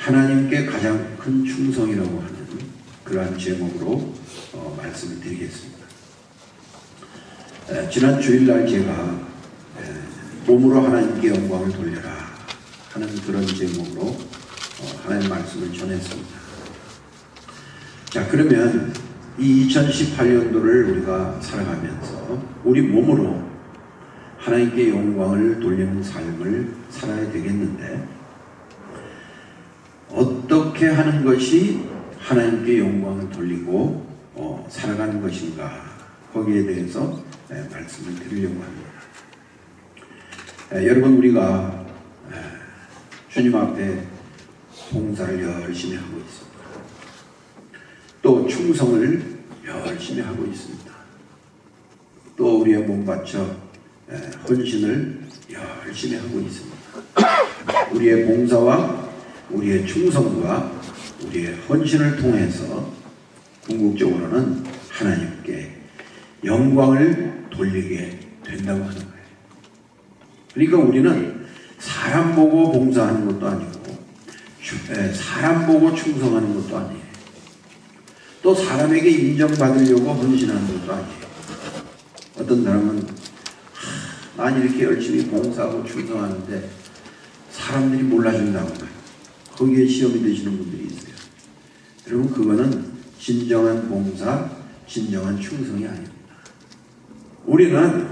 하나님께 가장 큰 충성이라고 하는 그러한 제목으로 말씀을 드리겠습니다. 지난 주일날 제가 몸으로 하나님께 영광을 돌려라 하는 그런 제목으로 하나님 말씀을 전했습니다. 자, 그러면 이 2018년도를 우리가 살아가면서 우리 몸으로 하나님께 영광을 돌리는 삶을 살아야 되겠는데, 어떻게 하는 것이 하나님께 영광을 돌리고 살아가는 것인가, 거기에 대해서 말씀을 드리려고 합니다. 여러분, 우리가 주님 앞에 봉사를 열심히 하고 있습니다. 또 충성을 열심히 하고 있습니다. 또 우리의 몸 바쳐 헌신을 열심히 하고 있습니다. 우리의 봉사와 우리의 충성과 우리의 헌신을 통해서 궁극적으로는 하나님께 영광을 돌리게 된다고 하는 거예요. 그러니까 우리는 사람 보고 봉사하는 것도 아니고, 사람 보고 충성하는 것도 아니에요. 또 사람에게 인정받으려고 헌신하는 것도 아니에요. 어떤 사람은 난 이렇게 열심히 봉사하고 충성하는데 사람들이 몰라준다고 해요. 거기에 시험이 되시는 분들이 있어요. 여러분, 그거는 진정한 봉사, 진정한 충성이 아닙니다. 우리는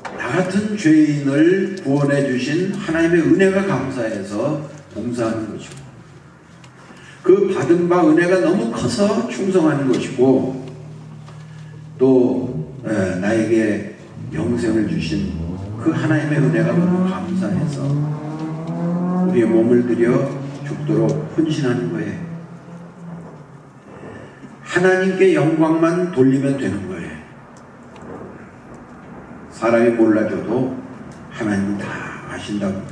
나 같은 죄인을 구원해 주신 하나님의 은혜가 감사해서 봉사하는 것이고, 그 받은 바 은혜가 너무 커서 충성하는 것이고, 또 나에게 영생을 주신 그 하나님의 은혜가 너무 감사해서 우리의 몸을 들여 죽도록 헌신하는 거예요. 하나님께 영광만 돌리면 되는 거예요. 사람이 몰라줘도 하나님이 다 아신다고.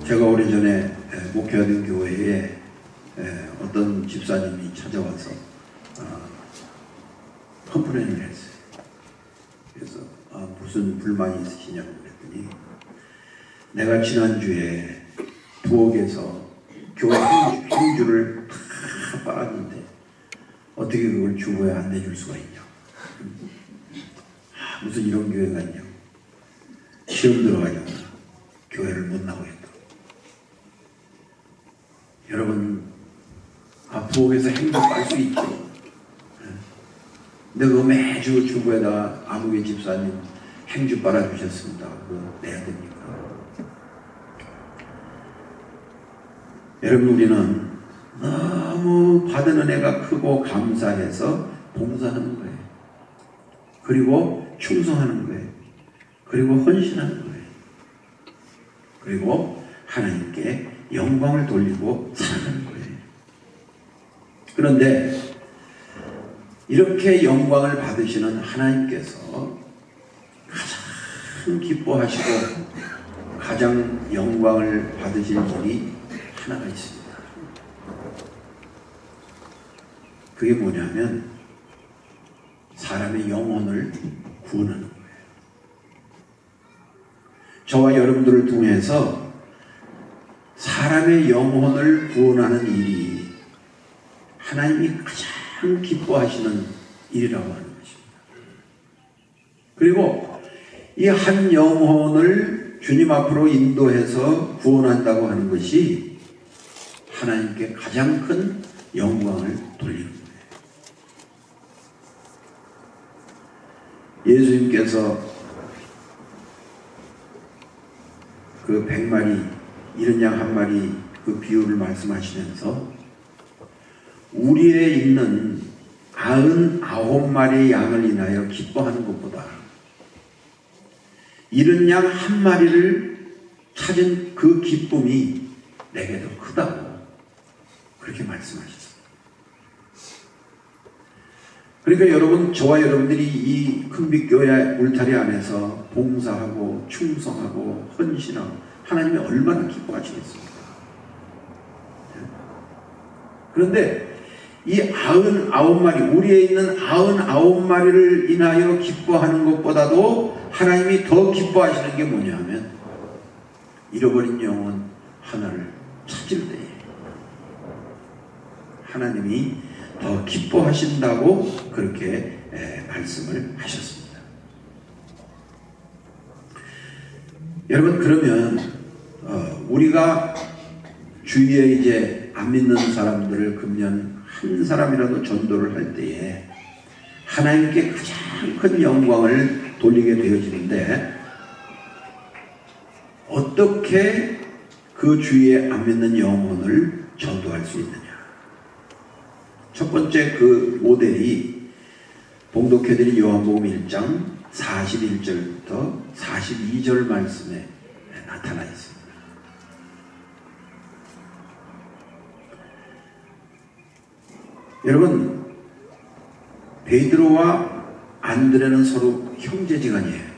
제가 오래전에 목회하던 교회에 어떤 집사님이 찾아와서 컴플레인을 했어요. 그래서 무슨 불만이 있으시냐고 그랬더니, 내가 지난주에 부엌에서 교회 행주를 다 빨았는데 어떻게 그걸 주고야 안 내줄 수가 있냐. 무슨 이런 교회가 있냐고. 시험 들어가냐고 교회를 못 나오겠다. 여러분, 부엌에서 행주 빨 수 있죠. 근데 그거 매주 주부에다가 아무개 집사님 행주 빨아주셨습니다. 그거 내야 됩니까? 여러분, 우리는 너무 받은 은혜가 크고 감사해서 봉사하는 거예요. 그리고 충성하는 거예요. 그리고 헌신하는 거예요. 그리고 하나님께 영광을 돌리고 살아가는 거예요. 그런데 이렇게 영광을 받으시는 하나님께서 가장 기뻐하시고 가장 영광을 받으실 일이 하나가 있습니다. 그게 뭐냐면 사람의 영혼을 구원하는 거예요. 저와 여러분들을 통해서 사람의 영혼을 구원하는 일이 하나님이 가장 기뻐하시는 일이라고 하는 것입니다. 그리고 이 한 영혼을 주님 앞으로 인도해서 구원한다고 하는 것이 하나님께 가장 큰 영광을 돌리는 거예요. 예수님께서 그 100마리 이른 양 한 마리 그 비유를 말씀하시면서 우리에 있는 99마리의 양을 인하여 기뻐하는 것보다 이른 양 한 마리를 찾은 그 기쁨이 내게 더 크다고 그렇게 말씀하셨습니다. 그러니까 여러분, 저와 여러분들이 이 큰빛교회 울타리 안에서 봉사하고 충성하고 헌신하고 하나님이 얼마나 기뻐하시겠습니까? 그런데 이 99마리, 우리에 있는 99마리를 인하여 기뻐하는 것보다도 하나님이 더 기뻐하시는 게 뭐냐 하면 잃어버린 영혼 하나를 찾을 때에 하나님이 더 기뻐하신다고 그렇게 말씀을 하셨습니다. 여러분, 그러면 우리가 주위에 이제 안 믿는 사람들을 금년 한 사람이라도 전도를 할 때에 하나님께 가장 큰 영광을 돌리게 되어지는데, 어떻게 그 주위에 안 믿는 영혼을 전도할 수 있느냐? 첫 번째 그 모델이 봉독해드린 요한복음 1장 41절부터 42절 말씀에 나타나 있습니다. 여러분, 베드로와 안드레는 서로 형제지간이에요.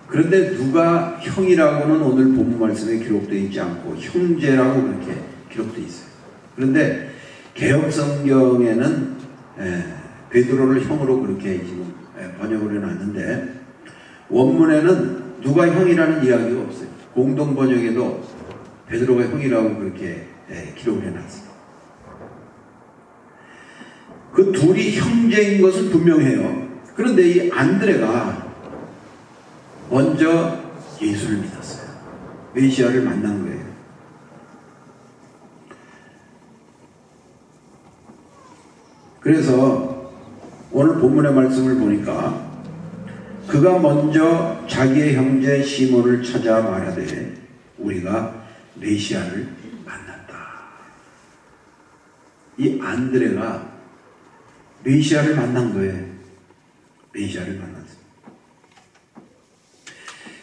그런데 누가 형이라고는 오늘 본문 말씀에 기록되어 있지 않고 형제라고 그렇게 기록되어 있어요. 그런데 개역 성경에는 베드로를 형으로 그렇게 지금 번역을 해놨는데, 원문에는 누가 형이라는 이야기가 없어요. 공동 번역에도 베드로가 형이라고 그렇게 기록을 해놨어요. 그 둘이 형제인 것은 분명해요. 그런데 이 안드레가 먼저 예수를 믿었어요. 메시아를 만난 거예요. 그래서 오늘 본문의 말씀을 보니까 그가 먼저 자기의 형제 시몬을 찾아 말하되 우리가 메시아를 만났다. 이 안드레가 메시아를 만난 거예요. 메시아를 만났어요.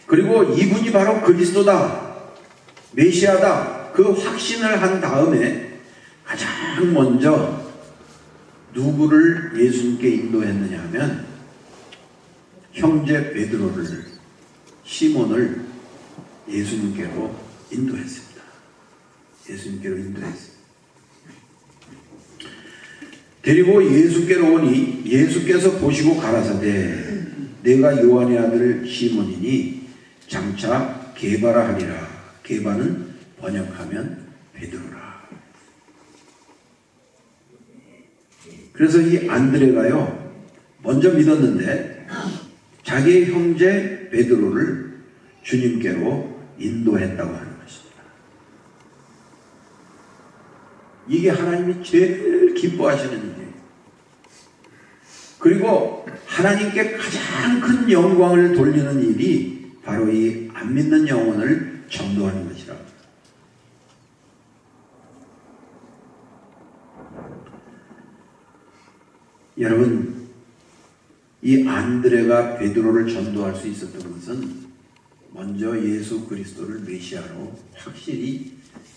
그리고 이분이 바로 그리스도다, 메시아다, 그 확신을 한 다음에 가장 먼저 누구를 예수님께 인도했느냐 하면 형제 베드로를, 시몬을 예수님께로 인도했습니다. 예수님께로 인도했습니다. 데리고 예수께로 오니 예수께서 보시고 가라사대 내가 요한의 아들 시몬이니 장차 게바라 하리라. 게바는 번역하면 베드로라. 그래서 이 안드레가요, 먼저 믿었는데 자기의 형제 베드로를 주님께로 인도했다고 하는 것입니다. 이게 하나님이 제일 기뻐하시는 일이에요. 그리고 하나님께 가장 큰 영광을 돌리는 일이 바로 이 안 믿는 영혼을 전도하는 것이라. 여러분, 이 안드레가 베드로를 전도할 수 있었던 것은 먼저 예수 그리스도를 메시아로 확실히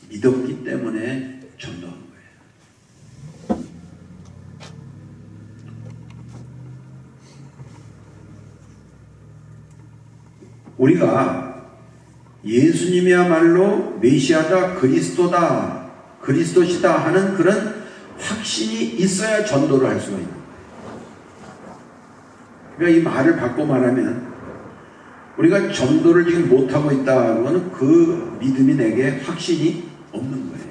믿었기 때문에 전도한 거예요. 우리가 예수님이야말로 메시아다, 그리스도다, 그리스도시다 하는 그런 확신이 있어야 전도를 할 수가 있는 거예요. 그러니까 이 말을 바꿔 말하면 우리가 전도를 지금 못하고 있다고는 그 믿음이 내게 확신이 없는 거예요.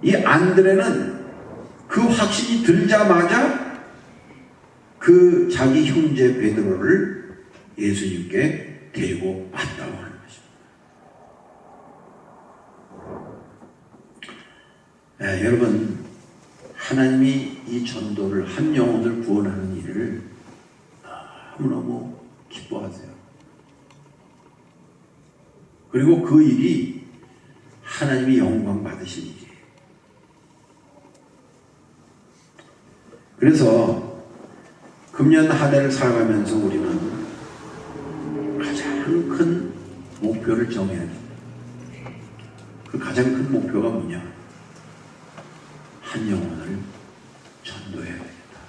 이 안드레는 그 확신이 들자마자 그 자기 형제 베드로를 예수님께 데리고 왔다고 하는 것입니다. 여러분, 하나님이 이 전도를, 한 영혼을 구원하는 일을 너무너무 기뻐하세요. 그리고 그 일이 하나님이 영광 받으신 일이에요. 그래서 금년 한 해를 살아가면서 우리는 가장 큰 목표를 정해야 됩니다. 그 가장 큰 목표가 뭐냐? 한 영혼을 전도해야 됩니다.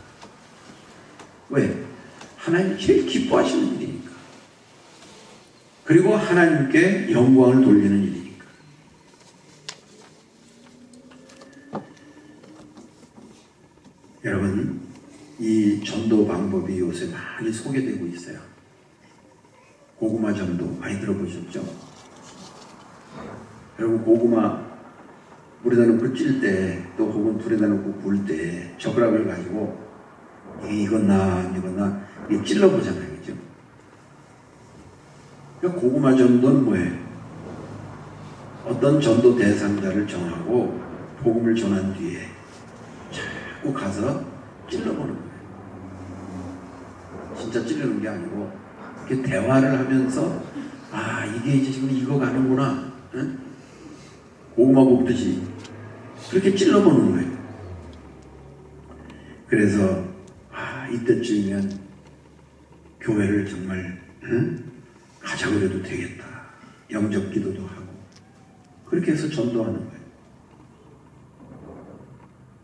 왜? 하나님이 제일 기뻐하시는 일이니까. 그리고 하나님께 영광을 돌리는 일이니까. 여러분, 이 전도 방법이 요새 많이 소개되고 있어요. 고구마 전도 많이 들어보셨죠? 여러분, 고구마 물에다 놓고 찔 때, 또 혹은 불에다 놓고 구울 때 젓가락을 가지고 익었나 이게 찔러보잖아요. 그죠? 그러니까 고구마 전도는 뭐예요? 어떤 전도 대상자를 정하고 복음을 전한 뒤에 자꾸 가서 찔러보는 거예요. 진짜 찔르는 게 아니고 이렇게 대화를 하면서 아, 이게 이제 지금 익어가는구나. 응? 고구마 볶듯이 그렇게 찔러보는 거예요. 그래서 이때쯤이면 교회를 정말 가자고 해도 되겠다. 영접 기도도 하고 그렇게 해서 전도하는 거예요.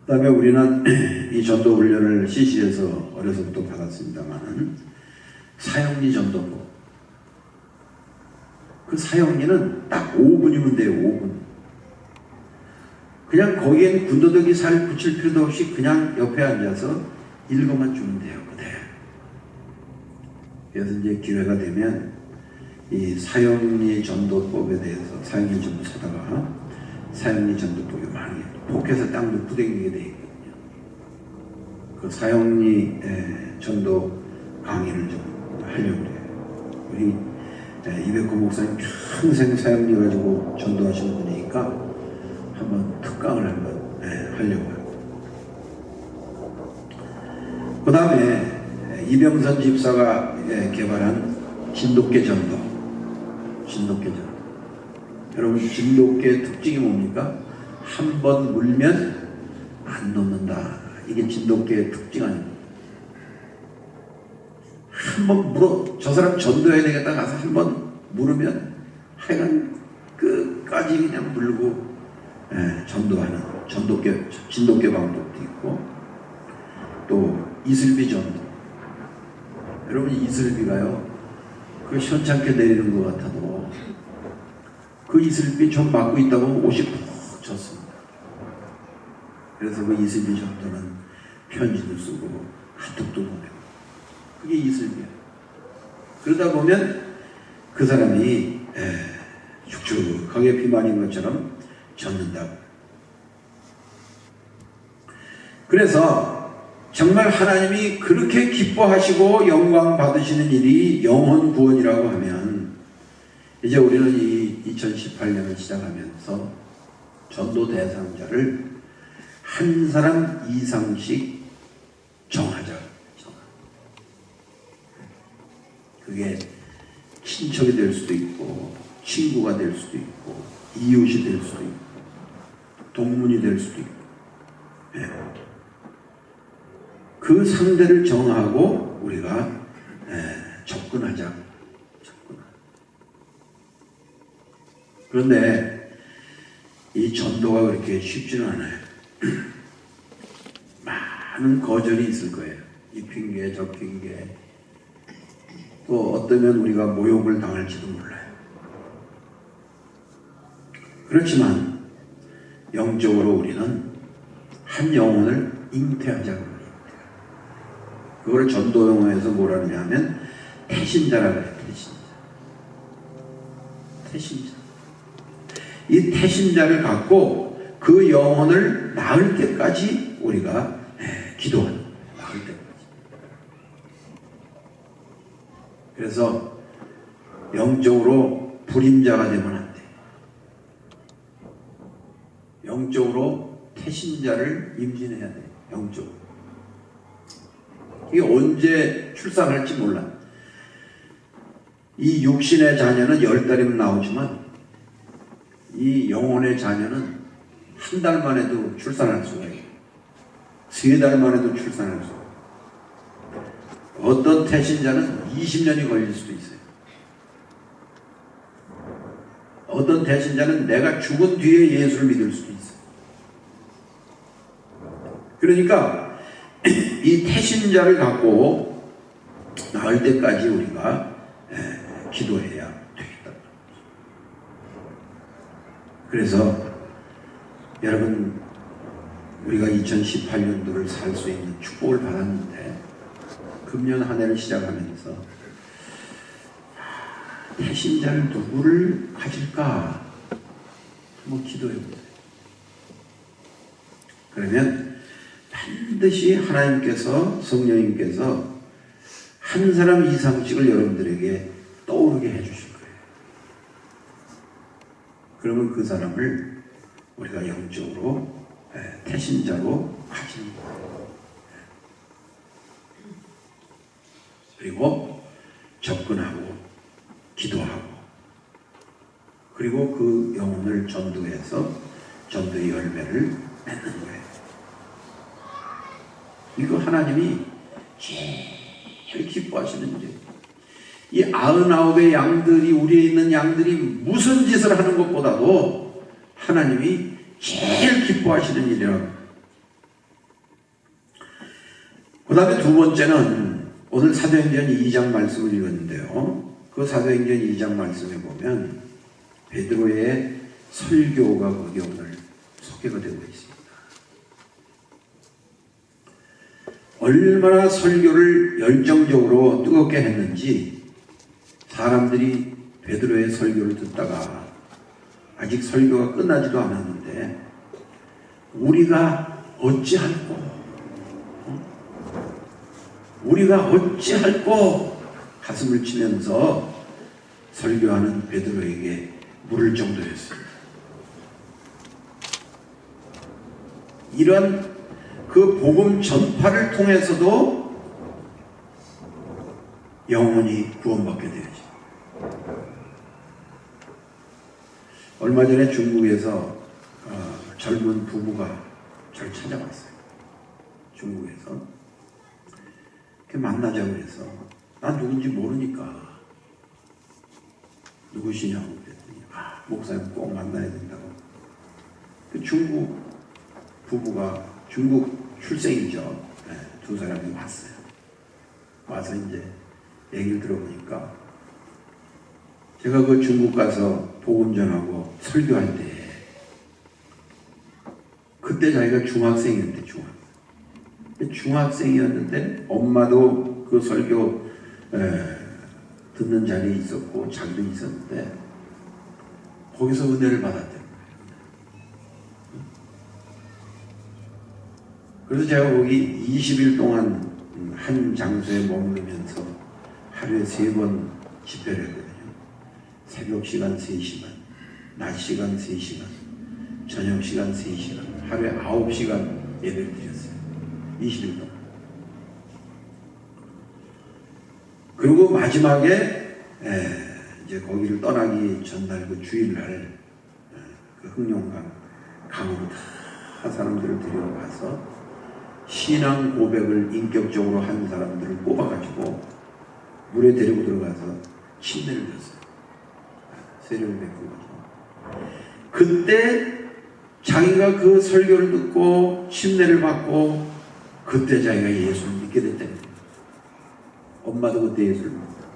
그 다음에 우리는 이 전도 훈련을 CC에서 어려서부터 받았습니다만 사형리 전도법, 그 사형리는 딱 5분이면 돼요. 5분. 그냥 거기엔 군더더기 살 붙일 필요도 없이 그냥 옆에 앉아서 읽어만 주면 돼요. 그대로. 그래서 이제 기회가 되면 이 사형리 전도법에 대해서 사형리 전도 사다가 사형리 전도법이 많이 폭해서 땅도 부대기게 되어 있거든요. 그 사형리 전도 강의를 좀 하려고 해요. 우리 이백호 목사님 평생 사형리 가지고 전도하신 분이니까 한번 특강을 한번 하려고 해요. 그 다음에 이병선 집사가 개발한 진돗개 전도. 여러분, 진돗개의 특징이 뭡니까? 한 번 물면 안 놓는다. 이게 진돗개의 특징 아닙니까? 한 번 물어, 저 사람 전도해야 되겠다 가서 한 번 물으면 하여간 끝까지 그냥 물고 전도하는 진돗개 방법도 있고, 또 이슬비 전도. 여러분, 이슬비가요, 그 현찮게 내리는 것 같아도 그 이슬비 좀 맞고 있다고 옷이 푹 젖습니다. 그래서 그 이슬비 전도는 편지도 쓰고 카톡도 보내고, 그게 이슬비야. 그러다 보면 그 사람이 축축하게 비 맞은 것처럼 젖는다고. 그래서 정말 하나님이 그렇게 기뻐하시고 영광 받으시는 일이 영혼 구원이라고 하면, 이제 우리는 이 2018년을 시작하면서 전도 대상자를 한 사람 이상씩 정하자. 그게 친척이 될 수도 있고, 친구가 될 수도 있고, 이웃이 될 수도 있고, 동문이 될 수도 있고, 그 상대를 정하고 우리가 접근하자. 그런데 이 전도가 그렇게 쉽지는 않아요. 많은 거절이 있을 거예요. 이 핑계 저 핑계, 또 어쩌면 우리가 모욕을 당할지도 몰라요. 그렇지만 영적으로 우리는 한 영혼을 잉태하자고 합니다. 그걸 전도 용어에서 뭐라 하냐면 태신자라고 해요. 태신자. 이 태신자를 갖고 그 영혼을 낳을 때까지 우리가 기도하는 거예요. 낳을 때까지. 그래서 영적으로 불임자가 되면 안 돼. 영적으로 태신자를 임신해야 돼. 영적으로. 이게 언제 출산할지 몰라. 이 육신의 자녀는 10달이면 나오지만 이 영혼의 자녀는 한 달만 해도 출산할 수가 있어요. 3달만 해도 출산할 수가 있어요. 어떤 태신자는 20년이 걸릴 수도 있어요. 어떤 태신자는 내가 죽은 뒤에 예수를 믿을 수도 있어요. 그러니까 이 태신자를 갖고 나을 때까지 우리가 기도해야 되겠다. 그래서 여러분, 우리가 2018년도를 살 수 있는 축복을 받았는데 금년 한 해를 시작하면서 태신자를 누구를 가질까 한번 기도해 보세요. 그러면 반드시 하나님께서, 성령님께서 한 사람 이상씩을 여러분들에게 떠오르게 해주실 거예요. 그러면 그 사람을 우리가 영적으로 태신자로 가지는 거예요. 그리고 접근하고 기도하고 그리고 그 영혼을 전도해서 전도의 열매를 맺는 거예요. 이거 하나님이 제일 기뻐하시는 일이에요. 이 99의 양들이, 우리에 있는 양들이 무슨 짓을 하는 것보다도 하나님이 제일 기뻐하시는 일이라고. 그 다음에 두 번째는 오늘 사도행전 2장 말씀을 읽었는데요. 그 사도행전 2장 말씀에 보면 베드로의 설교가 거기 오늘 소개가 되고 있습니다. 얼마나 설교를 열정적으로 뜨겁게 했는지 사람들이 베드로의 설교를 듣다가 아직 설교가 끝나지도 않았는데 우리가 어찌할꼬? 우리가 어찌할꼬? 가슴을 치면서 설교하는 베드로에게 물을 정도였습니다. 이런 그 복음 전파를 통해서도 영혼이 구원받게 되어야죠. 얼마 전에 중국에서 젊은 부부가 저를 찾아왔어요. 중국에서. 만나자고 해서 난 누군지 모르니까 누구시냐고 그랬더니 목사님 꼭 만나야 된다고. 그 중국 부부가 중국 출생이죠. 두 사람이 왔어요. 와서 이제 얘기를 들어보니까 제가 그 중국 가서 복음 전하고 설교할 때 그때 자기가 중학생이었대. 중학생이었는데 엄마도 그 설교 듣는 자리에 있었고 자기도 있었는데 거기서 은혜를 받았대요. 그래서 제가 거기 20일 동안 한 장소에 머무르면서 하루에 3번 집회를 했거든요. 새벽 시간 3시간, 낮 시간 3시간, 저녁 시간 3시간, 하루에 9시간 예배를 드렸어요. 20일 동안. 그리고 마지막에 이제 거기를 떠나기 전날 그 주일날 그 흑룡강 강으로 다 사람들을 데려가서 신앙 고백을 인격적으로 한 사람들을 뽑아가지고 물에 데리고 들어가서 침례를 줬어요. 세례를 베푼 거죠. 그때 자기가 그 설교를 듣고 침례를 받고 그때 자기가 예수를 믿게 됐다는 거예요. 엄마도 그때 예수를 믿었다.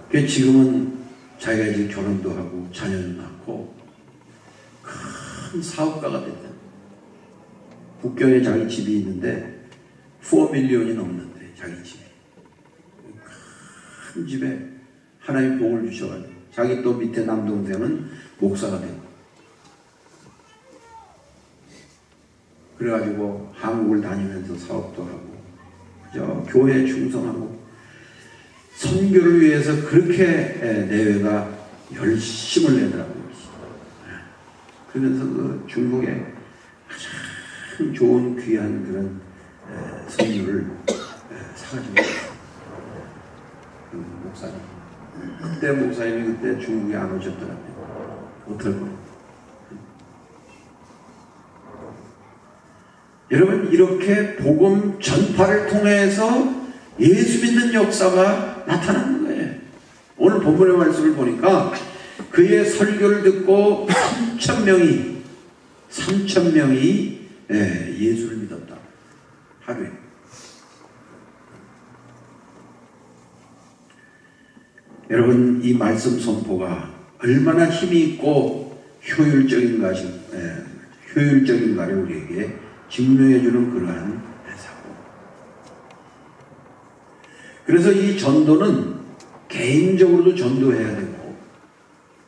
그 지금은 자기가 이제 결혼도 하고 자녀도 낳고 큰 사업가가 됐다. 북경에 자기 집이 있는데 4밀리언이 넘는데 자기 집이. 큰 집에 하나님 복을 주셔가지고 자기 또 밑에 남동생은 목사가 되고 그래가지고 한국을 다니면서 사업도 하고 그저 교회에 충성하고 선교를 위해서 그렇게 내외가 열심을 내더라고요. 그러면서 그 중국에 가장 좋은 귀한 그런 선물을 사가지고 그 목사님. 그때 목사님이 그때 중국에 안 오셨더라고요. 어떨 거예요? 여러분, 이렇게 복음 전파를 통해서 예수 믿는 역사가 나타나는 거예요. 오늘 본문의 말씀을 보니까 그의 설교를 듣고 3,000명이 예수를 믿었다. 하루에. 여러분, 이 말씀 선포가 얼마나 힘이 있고 효율적인가를 우리에게 증명해주는 그러한 사고. 그래서 이 전도는 개인적으로도 전도해야 되고,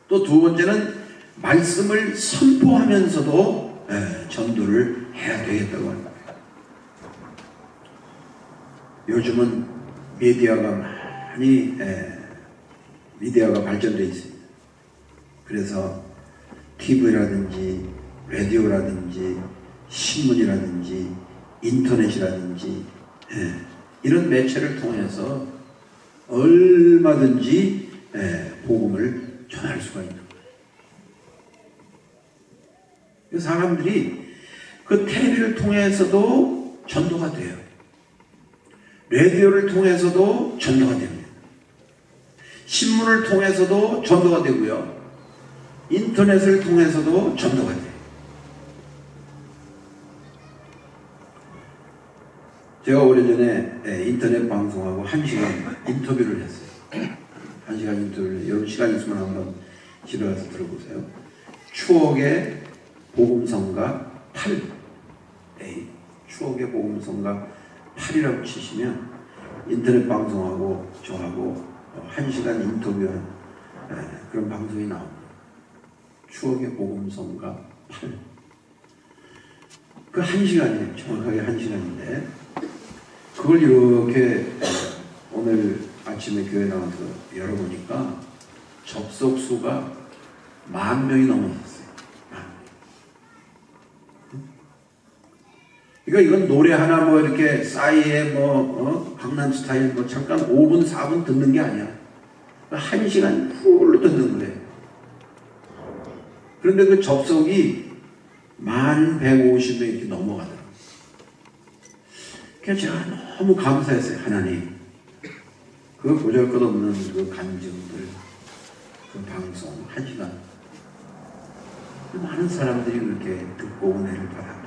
또 두 번째는 말씀을 선포하면서도 전도를 해야 되겠다고 합니다. 요즘은 미디어가 발전되어 있습니다. 그래서 TV라든지 라디오라든지 신문이라든지 인터넷이라든지 이런 매체를 통해서 얼마든지 복음을 전할 수가 있는 거예요. 사람들이 그 텔레비를 통해서도 전도가 돼요. 라디오를 통해서도 전도가 됩니다. 신문을 통해서도 전도가 되고요. 인터넷을 통해서도 전도가 돼요. 제가 오래전에 인터넷 방송하고 1시간 인터뷰를 했어요. 1시간 인터뷰를, 여러분 시간 있으면 한번 집에 가서 들어보세요. 추억의 복음성가 8. 추억의 복음성가 8이라고 치시면 인터넷 방송하고 저하고 1시간 인터뷰한 그런 방송이 나옵니다. 추억의 복음성가 8. 그 1시간이에요. 정확하게 1시간인데 그걸 이렇게 오늘 아침에 교회 나와서 열어보니까 접속수가 10,000명이 넘어섰어요. 그러니까 이건 노래 하나 이렇게 싸이에 강남스타일 잠깐 5분 4분 듣는 게 아니야. 1시간 훌 듣는 거예요. 그런데 그 접속이 11,150명 이렇게 넘어가더라고요. 그래서 제가 너무 감사했어요. 하나님, 그 보잘것없는 그 간증들, 그 방송 1시간 많은 사람들이 그렇게 듣고 은혜를 받았다.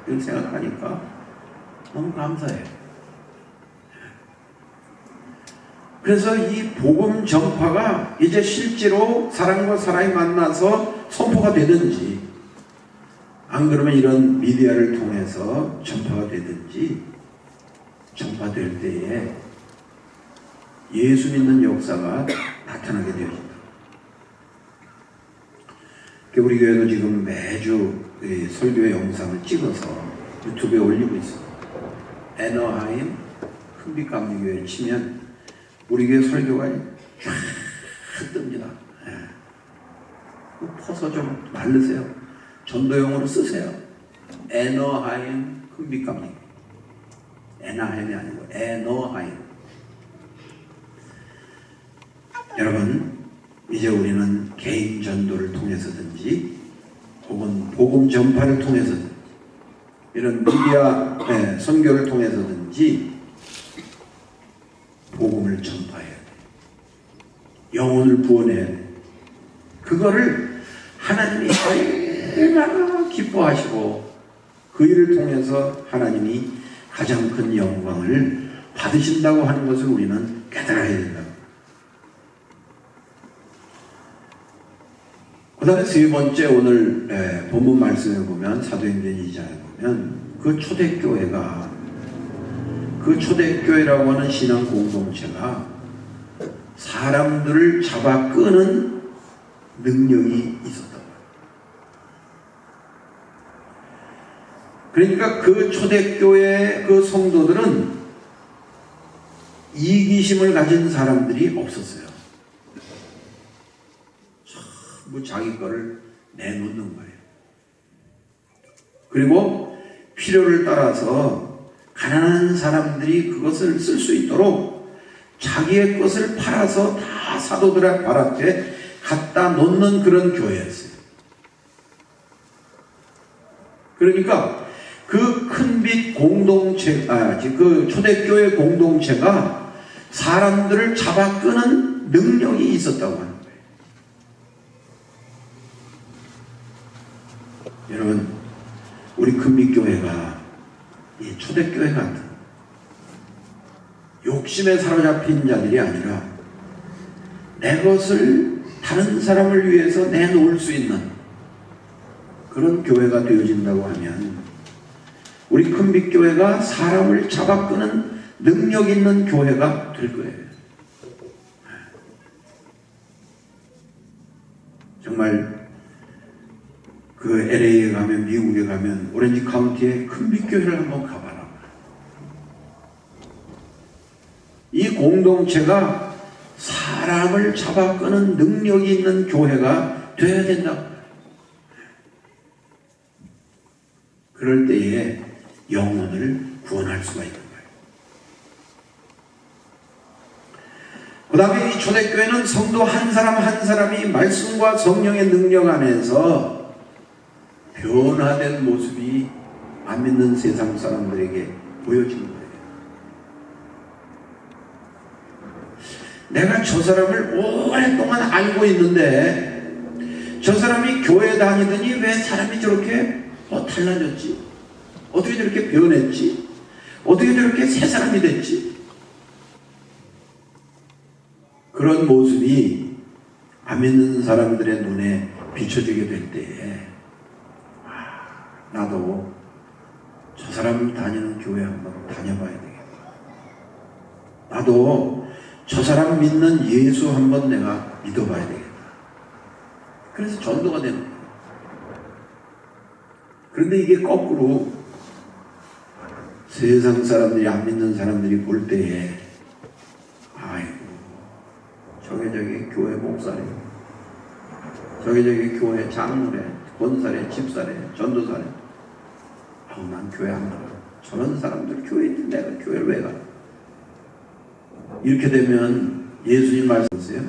이런 생각하니까 너무 감사해요. 그래서 이 복음 전파가 이제 실제로 사람과 사람이 만나서 선포가 되든지, 안 그러면 이런 미디어를 통해서 전파가 되든지, 전파될 때에 예수 믿는 역사가 나타나게 되어진다. 우리 교회도 지금 매주 설교 영상을 찍어서 유튜브에 올리고 있습니다. 애너하임 큰빛감리교회 치면 우리 교회 설교가 쫙 뜹니다. 퍼서 좀 말르세요. 전도용어로 쓰세요. 애너하임 큰빛감리. 애나하임이 아니고 애너하임. 여러분, 이제 우리는 개인 전도를 통해서든지 혹은 복음 전파를 통해서든지 이런 미디어 선교를 통해서든지 복음을 전파해야 돼. 영혼을 구원해야 돼. 그거를 하나님이 얼마나 기뻐하시고 그 일을 통해서 하나님이 가장 큰 영광을 받으신다고 하는 것을 우리는 깨달아야 된다. 그 다음에 세 번째, 오늘 본문 말씀에 보면, 사도행전 2장에 보면 그 초대교회라고 하는 신앙 공동체가 사람들을 잡아 끄는 능력이 있었다. 그러니까 그 초대교회 그 성도들은 이기심을 가진 사람들이 없었어요. 전부 자기 거를 내놓는 거예요. 그리고 필요를 따라서 가난한 사람들이 그것을 쓸 수 있도록 자기의 것을 팔아서 다 사도들 발 앞에 갖다 놓는 그런 교회였어요. 그러니까 그 큰빛 공동체, 그 초대교회 공동체가 사람들을 잡아 끄는 능력이 있었다고 하는 거예요. 여러분, 우리 큰빛교회가 이 초대교회 같은 욕심에 사로잡힌 자들이 아니라 내 것을 다른 사람을 위해서 내놓을 수 있는 그런 교회가 되어진다고 하면 우리 큰빛교회가 사람을 잡아끄는 능력 있는 교회가 될 거예요. 정말 그 LA에 가면, 미국에 가면 오렌지 카운티에 큰빛교회를 한번 가봐라. 이 공동체가 사람을 잡아끄는 능력이 있는 교회가 되어야 된다. 그럴 때에 영혼을 구원할 수가 있는 거예요. 그 다음에 이 초대교회는 성도 한 사람 한 사람이 말씀과 성령의 능력 안에서 변화된 모습이 안 믿는 세상 사람들에게 보여지는 거예요. 내가 저 사람을 오랫동안 알고 있는데 저 사람이 교회 다니더니 왜 사람이 저렇게 달라졌지? 어떻게 저렇게 변했지? 어떻게 저렇게 새 사람이 됐지? 그런 모습이 안 믿는 사람들의 눈에 비춰지게 될 때에 나도 저 사람 다니는 교회 한번 다녀봐야 되겠다. 나도 저 사람 믿는 예수 한번 내가 믿어봐야 되겠다. 그래서 전도가 되는 거예요. 그런데 이게 거꾸로 세상 사람들이 안 믿는 사람들이 볼 때에 아이고 저게 교회 목사래, 저게 교회 장로래, 권사래, 집사래, 전도사래. 난 교회 안 가. 저런 사람들 교회 있는데 내가 교회를 왜 가? 이렇게 되면 예수님 말씀하세요.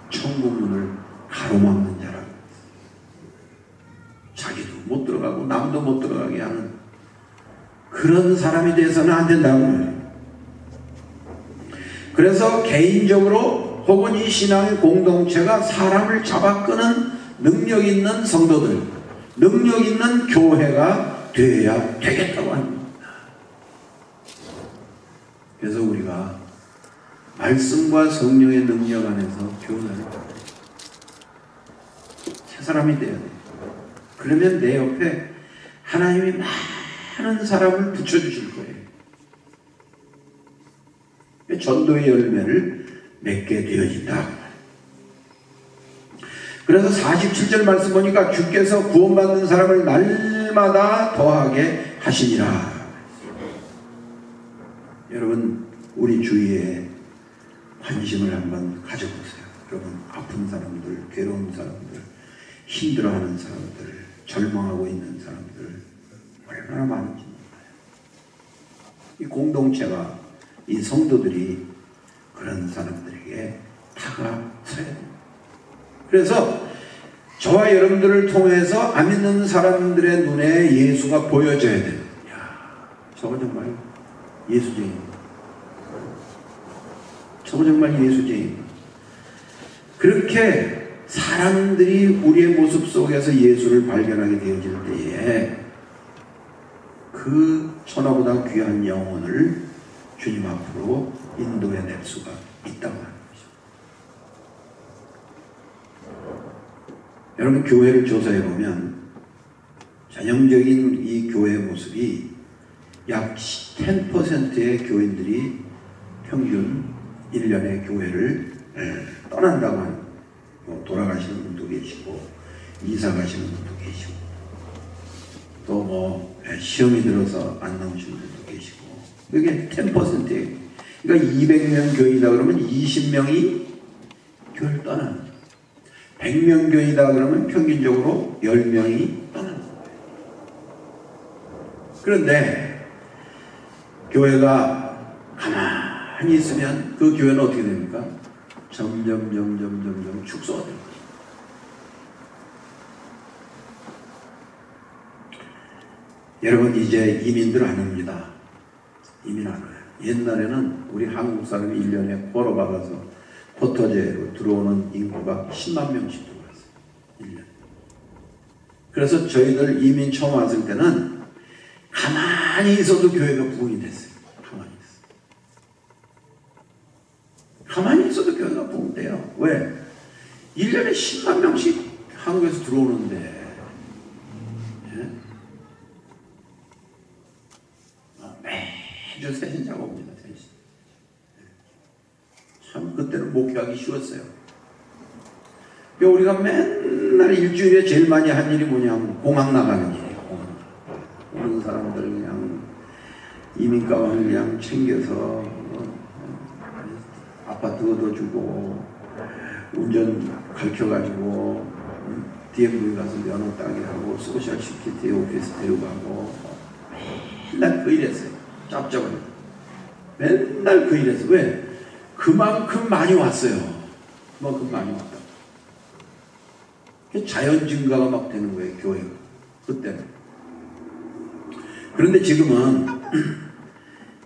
천국 문을 가로막는 자라고. 자기도 못 들어가고 남도 못 들어가게 하는 그런 사람이 돼서는 안 된다고 해요. 그래서 개인적으로 혹은 이 신앙의 공동체가 사람을 잡아끄는 능력 있는 성도들, 능력 있는 교회가 되어야 되겠다고 합니다. 그래서 우리가 말씀과 성령의 능력 안에서 교훈을 새 사람이 돼야 돼요. 그러면 내 옆에 하나님이 많은 사람을 붙여주실 거예요. 전도의 열매를 맺게 되어진다. 그래서 47절 말씀 보니까 주께서 구원받는 사람을 날마다 더하게 하시니라. 여러분 우리 주위에 관심을 한번 가져보세요. 여러분 아픈 사람들, 괴로운 사람들, 힘들어하는 사람들, 절망하고 있는 사람들 얼마나 많은지 몰라요. 이 공동체가, 이 성도들이 그런 사람들에게 다가서야 됩니다. 그래서 저와 여러분들을 통해서 안 믿는 사람들의 눈에 예수가 보여져야 돼요. 야, 저거 정말 예수쟁이입니다. 저거 정말 예수쟁이입니다. 그렇게 사람들이 우리의 모습 속에서 예수를 발견하게 되어질 때에 그 천하보다 귀한 영혼을 주님 앞으로 인도해낼 수가 있다고 하는 것입니다. 여러분 교회를 조사해보면 전형적인 이 교회의 모습이 약 10%의 교인들이 평균 1년에 교회를 떠난다고 하는, 돌아가시는 분도 계시고 이사 가시는 분도 계시고 또 시험이 들어서 안 나오시는 분도 계시고, 이게 10%예요. 그러니까 200명 교회이다 그러면 20명이 교회를 떠나는 거죠. 100명 교회이다 그러면 평균적으로 10명이 떠나는 거예요. 그런데 교회가 가만히 있으면 그 교회는 어떻게 됩니까? 점점 축소가 됩니다. 여러분 이제 이민들 안 옵니다. 이민 안 와요. 옛날에는 우리 한국 사람이 1년에 벌어박아서 쿼터제로 들어오는 인구가 10만 명씩 들어왔어요. 1년. 그래서 저희들 이민 처음 왔을 때는 가만히 있어도 교회가 부흥이 됐어요. 가만히 있어요. 가만히 있어도 교회가 부흥돼요. 왜? 1년에 10만 명씩 한국에서 들어오는데 예? 매주 새신자가 옵니다. 새신. 참 그때는 목회하기 쉬웠어요. 우리가 맨날 일주일에 제일 많이 한 일이 뭐냐면 공항 나가는 일이에요. 오는 사람들 그냥 이민가방을 그냥 챙겨서 아파트 얻어주고 운전 가르쳐가지고 DMV 가서 면허 따게 하고 소셜 시큐리티 오피스 데려가고 맨날 그 일했어요. 짭짭하게 맨날 그 일했어요. 왜? 그만큼 많이 왔어요. 그만큼 많이 왔다. 자연 증가가 막 되는 거예요. 교회가 그때는. 그런데 지금은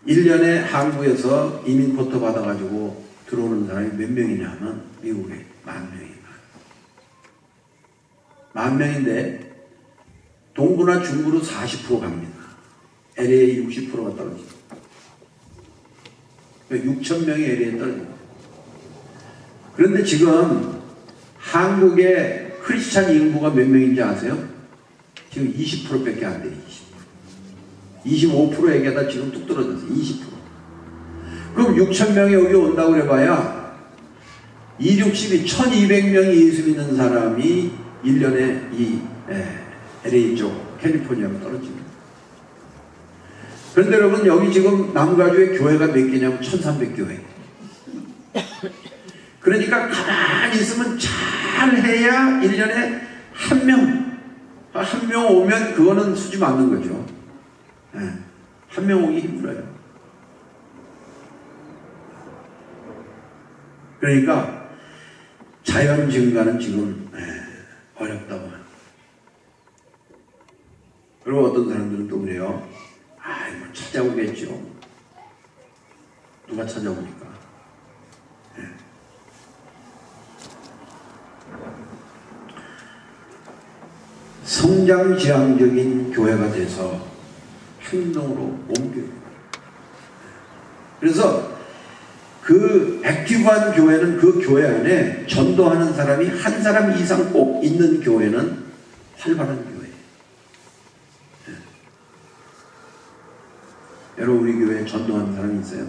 1년에 한국에서 이민 쿼터 받아가지고 들어오는 사람이 몇 명이냐면 미국에 10,000명이 10,000명인데 동부나 중부로 40% 갑니다. LA 60%가 떨어집니다. 6,000명이 LA에 떨어집니다. 그런데 지금 한국의 크리스찬 인구가 몇 명인지 아세요? 지금 20%밖에 안 돼요. 25% 얘기하다 지금 뚝 떨어졌어요. 20%. 그럼 6,000명이 여기 온다고 그래봐야 260이 1,200명이 예수 믿는 사람이 1년에 이 LA 쪽 캘리포니아로 떨어집니다. 그런데 여러분 여기 지금 남가주의 교회가 몇 개냐면 1,300교회. 그러니까 가만히 있으면 잘 해야 1년에 한 명 오면 그거는 수지 맞는 거죠. 한 명 오기 힘들어요. 그러니까 자연 증가는 지금 어렵다고 합니다. 그리고 어떤 사람들은 또 그래요. 뭐 찾아오겠죠. 누가 찾아오니까. 성장지향적인 교회가 돼서 행동으로 옮겨요. 그래서 그 액티브한 교회는 그 교회 안에 전도하는 사람이 한 사람 이상 꼭 있는 교회는 활발한 교회예요. 여러분 우리 교회에 전도하는 사람이 있어요?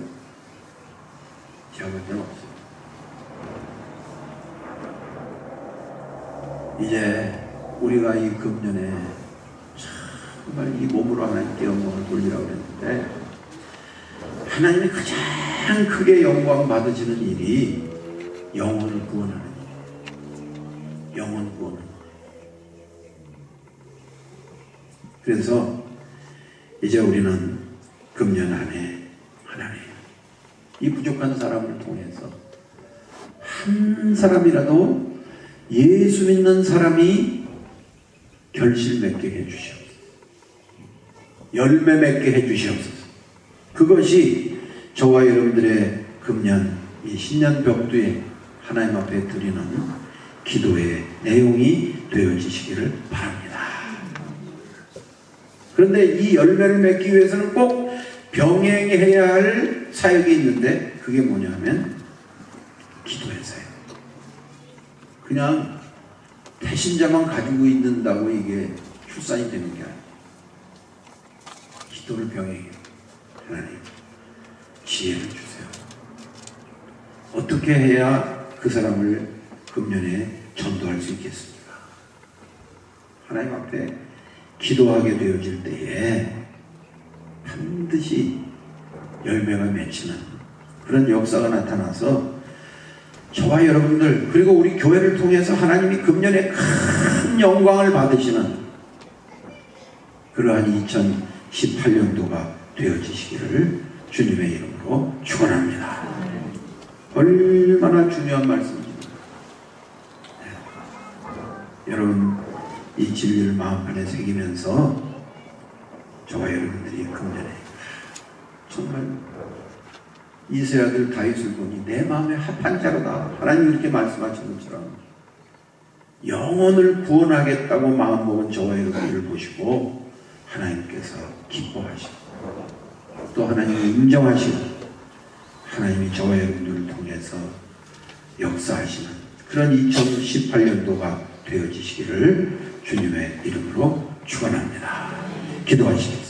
제가 볼 때는 없어요. 이제 우리가 이 금년에 정말 이 몸으로 하나님께 영광을 돌리라고 했는데 하나님이 가장 크게 영광 받으시는 일이 영혼을 구원하는 일이에요. 영혼 구원은. 그래서 이제 우리는 금년 안에 하나님 이 부족한 사람을 통해서 한 사람이라도 예수 믿는 사람이 결실 맺게 해주시옵소서. 열매 맺게 해주시옵소서. 그것이 저와 여러분들의 금년 이 신년 벽두에 하나님 앞에 드리는 기도의 내용이 되어지시기를 바랍니다. 그런데 이 열매를 맺기 위해서는 꼭 병행해야 할 사역이 있는데 그게 뭐냐면 기도해서요. 그냥 태신자만 가지고 있는다고 이게 출산이 되는 게 아니에요. 기도를 병행해요. 하나님 지혜를 주세요. 어떻게 해야 그 사람을 금년에 전도할 수 있겠습니까? 하나님 앞에 기도하게 되어질 때에 반드시 열매가 맺히는 그런 역사가 나타나서 저와 여러분들 그리고 우리 교회를 통해서 하나님이 금년에 큰 영광을 받으시는 그러한 2018년도가 되어지시기를 주님의 이름으로 축원합니다. 얼마나 중요한 말씀입니다. 여러분 이 진리를 마음 안에 새기면서 저와 여러분들이 금년에 정말 이세 아들 다윗을 보니 내 마음에 합한 자로다. 하나님 이렇게 말씀하신 것처럼 영혼을 구원하겠다고 마음먹은 저와 여러분들을 보시고 하나님께서 기뻐하시고 또 하나님이 인정하시고 하나님이 저와 여러분들을 통해서 역사하시는 그런 2018년도가 되어지시기를 주님의 이름으로 축원합니다. 기도하시겠습니다.